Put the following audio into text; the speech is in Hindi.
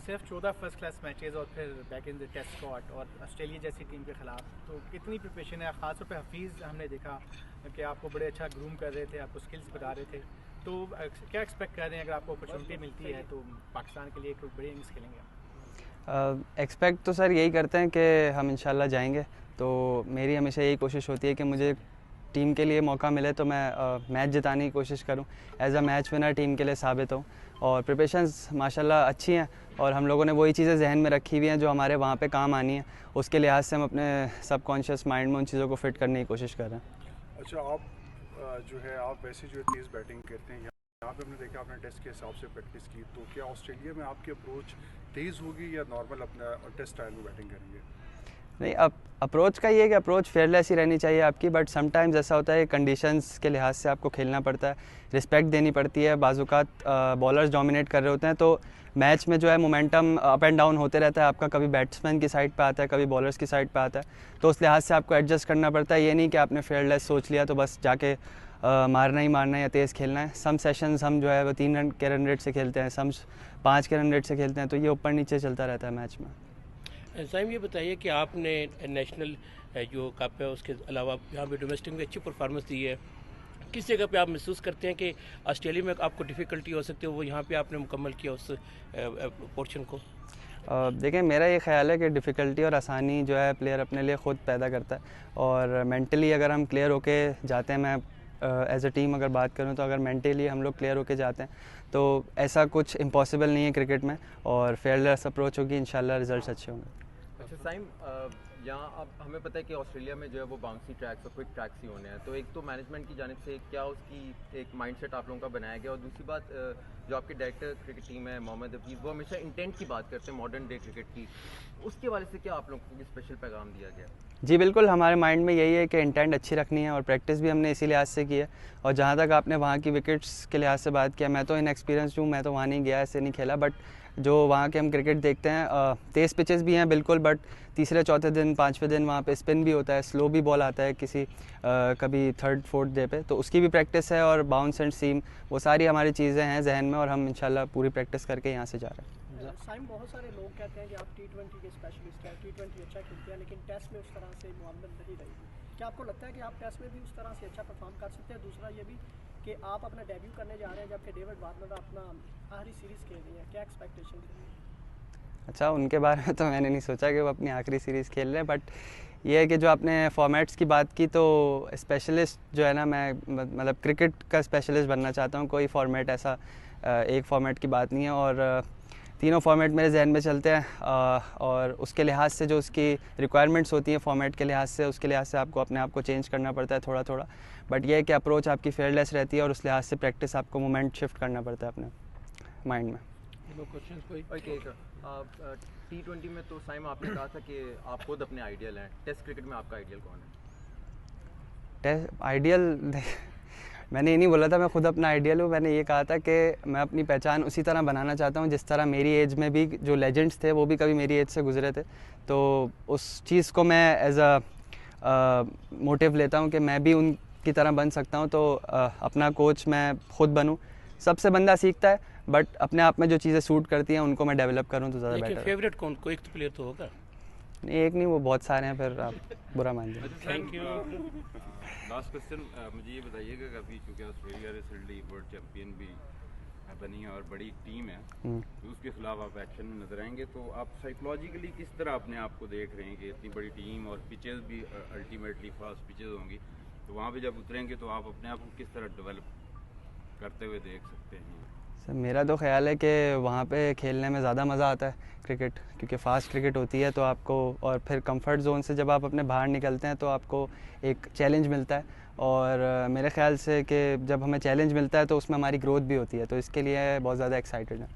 सिर्फ 14 फर्स्ट क्लास मैचेस और फिर back in the test squad और ऑस्ट्रेलिया जैसी टीम के खिलाफ, तो कितनी प्रिपरेशन है? ख़ासतौर पे हफीज़ हमने देखा कि आपको बड़े अच्छा ग्रूम कर रहे थे, आपको स्किल्स बता रहे थे, तो क्या एक्सपेक्ट कर रहे हैं अगर आपको अपॉर्चुनिटी मिलती है तो पाकिस्तान के लिए कोई बड़ी इनिंग्स खेलेंगे? एक्सपेक्ट तो सर यही करते हैं कि हम इंशाल्लाह जाएंगे। तो मेरी हमेशा यही कोशिश होती है कि मुझे टीम के लिए मौका मिले तो मैं मैच जिताने की कोशिश करूं, as a match winner team के लिए साबित हूं। और प्रिपरेशंस माशाल्लाह अच्छी हैं और हम लोगों ने वही चीज़ें जहन में रखी हुई हैं जो हमारे वहाँ पे काम आनी है। उसके लिहाज से हम अपने सबकॉन्शियस माइंड में उन चीज़ों को फिट करने की कोशिश कर रहे हैं। अच्छा, आप जो है आप वैसे जो तेज़ बैटिंग करते हैं, यहाँ पे हमने देखा आपने टेस्ट के हिसाब से प्रैक्टिस की, तो क्या ऑस्ट्रेलिया में आपकी अप्रोच तेज़ होगी या नॉर्मल अपना टेस्ट स्टाइल में बैटिंग करेंगे? नहीं, अब अप्रोच का ये है कि अप्रोच फेयरलेस ही रहनी चाहिए आपकी, बट समटाइम्स ऐसा होता है कंडीशंस के लिहाज से आपको खेलना पड़ता है, रिस्पेक्ट देनी पड़ती है। बाज़-औक़ात बॉलर्स डोमिनेट कर रहे होते हैं तो मैच में जो है मोमेंटम अप एंड डाउन होते रहता है आपका, कभी बैट्समैन की साइड पे आता है, कभी बॉलर्स की साइड पे आता है, तो उस लिहाज से आपको एडजस्ट करना पड़ता है। ये नहीं कि आपने फेयरलेस सोच लिया तो बस जाके मारना ही मारना है या तेज़ खेलना है। सम सेशंस हम जो है वो 3 रन के रन रेट से खेलते हैं, सम 5 के रन रेट से खेलते हैं, तो ये ऊपर नीचे चलता रहता है मैच में। साइम, ये बताइए कि आपने नेशनल जो कप है उसके अलावा यहाँ पे डोमेस्टिक में अच्छी परफॉर्मेंस दी है, किस जगह पे आप महसूस करते हैं कि ऑस्ट्रेलिया में आपको डिफ़िकल्टी हो सकती है, वो यहाँ पे आपने मुकम्मल किया उस पोर्शन को? देखें, मेरा ये ख्याल है कि डिफ़िकल्टी और आसानी जो है प्लेयर अपने लिए ख़ुद पैदा करता है, और मेंटली अगर हम क्लियर होके जाते हैं, मैं एज अ टीम अगर बात करूं तो अगर मेंटली हम लोग क्लियर होके जाते हैं तो ऐसा कुछ इम्पॉसिबल नहीं है क्रिकेट में, और फेयरलेस अप्रोच होगी, इंशाल्लाह रिजल्ट्स अच्छे होंगे। अच्छा साइम, यहाँ अब हमें पता है कि ऑस्ट्रेलिया में जो है वो बाउंसी ट्रैक्स और क्विक ट्रैक्स ही होने हैं, तो एक तो मैनेजमेंट की जानिब से क्या उसकी एक माइंडसेट आप लोगों का बनाया गया, और दूसरी बात जो आपके डायरेक्टर क्रिकेट टीम है मोहम्मद हफीज़, वो हमेशा इंटेंट की बात करते हैं मॉडर्न डे क्रिकेट की, उसके वाले से क्या आप लोगों को स्पेशल पैगाम दिया गया? जी बिल्कुल, हमारे माइंड में यही है कि इंटेंट अच्छी रखनी है, और प्रैक्टिस भी हमने इसी लिहाज से की है। और जहाँ तक आपने वहाँ की विकेट्स के लिहाज से बात किया, मैं तो इनएक्सपीरियंस हूँ, मैं तो वहाँ नहीं गया, ऐसे नहीं खेला, बट जो वहाँ के हम क्रिकेट देखते हैं, तेज़ पिचेस भी हैं बिल्कुल, बट तीसरे चौथे दिन पाँचवें दिन वहाँ पे स्पिन भी होता है, स्लो भी बॉल आता है किसी कभी थर्ड फोर्थ डे पे, तो उसकी भी प्रैक्टिस है, और बाउंस एंड सीम, वो सारी हमारी चीज़ें हैं जहन में, और हम इंशाल्लाह पूरी प्रैक्टिस करके यहाँ से जा रहे हैं। साइम, बहुत सारे लोग कहते हैं कि आप T20 के स्पेशलिस्ट हैं, T20 अच्छा खेलते हैं, लेकिन टेस्ट में उस तरह से मुआमलत नहीं रही। क्या आपको लगता है कि आप टेस्ट में भी उस तरह से अच्छा परफॉर्म कर सकते हैं? दूसरा ये भी कि आप अपना डेब्यू करने जा रहे हैं जबकि डेविड वार्नर अपना आखिरी सीरीज़ खेल रही है, क्या एक्सपेक्टेशन है? अच्छा, उनके बारे में तो मैंने नहीं सोचा कि वो अपनी आखिरी सीरीज़ खेल रहे हैं, बट ये है कि जो आपने फॉर्मेट्स की बात की, तो स्पेशलिस्ट जो है ना, मैं मतलब क्रिकेट का स्पेशलिस्ट बनना चाहता हूँ। कोई फॉर्मेट ऐसा एक फॉर्मेट की बात नहीं है, और तीनों फॉर्मेट मेरे जहन में चलते हैं, और उसके लिहाज से जो उसकी रिक्वायरमेंट्स होती हैं फॉर्मेट के लिहाज से, उसके लिहाज से आपको अपने आप को चेंज करना पड़ता है थोड़ा थोड़ा, बट ये है कि अप्रोच आपकी फेयरलेस रहती है, और उस लिहाज से प्रैक्टिस आपको मोमेंट शिफ्ट करना पड़ता है अपने माइंड में। T20 में तो साइम आपने कहा था कि आप खुद अपने आइडियल हैं, टेस्ट क्रिकेट में आपका आइडियल कौन है? टेस्ट आइडियल मैंने ये नहीं बोला था मैं खुद अपना आइडियल हूँ, मैंने ये कहा था कि मैं अपनी पहचान उसी तरह बनाना चाहता हूँ जिस तरह मेरी एज में भी जो लेजेंड्स थे वो भी कभी मेरी एज से गुजरे थे, तो उस चीज़ को मैं एज अ मोटिव लेता हूँ कि मैं भी उनकी तरह बन सकता हूँ। तो अपना कोच मैं खुद बनूँ, सबसे बंदा सीखता है, बट अपने आप में जो चीज़ें सूट करती हैं उनको मैं डेवलप करूँ तो ज़्यादा बेटर है। फेवरेट कौन, कोई एक तो प्लेयर तो होगा? नहीं, एक नहीं, वो बहुत सारे हैं, फिर आप बुरा मान जाए। Thank you. लास्ट क्वेश्चन, मुझे ये बताइएगा कि अभी चूँकि ऑस्ट्रेलिया रिसेंटली वर्ल्ड चैम्पियन भी बनी है और बड़ी टीम है, तो उसके खिलाफ आप एक्शन में नजर आएंगे, तो आप साइकोलॉजिकली किस तरह अपने आप को देख रहे हैं कि इतनी बड़ी टीम और पिचेस भी अल्टीमेटली फास्ट पिचेस होंगी, तो वहाँ पे जब उतरेंगे तो आप अपने आप को किस तरह डेवलप करते हुए देख सकते हैं? सर, मेरा तो ख्याल है कि वहाँ पे खेलने में ज़्यादा मज़ा आता है क्रिकेट, क्योंकि फ़ास्ट क्रिकेट होती है, तो आपको, और फिर कंफर्ट जोन से जब आप अपने बाहर निकलते हैं तो आपको एक चैलेंज मिलता है, और मेरे ख्याल से कि जब हमें चैलेंज मिलता है तो उसमें हमारी ग्रोथ भी होती है, तो इसके लिए बहुत ज़्यादा एक्साइटेड है।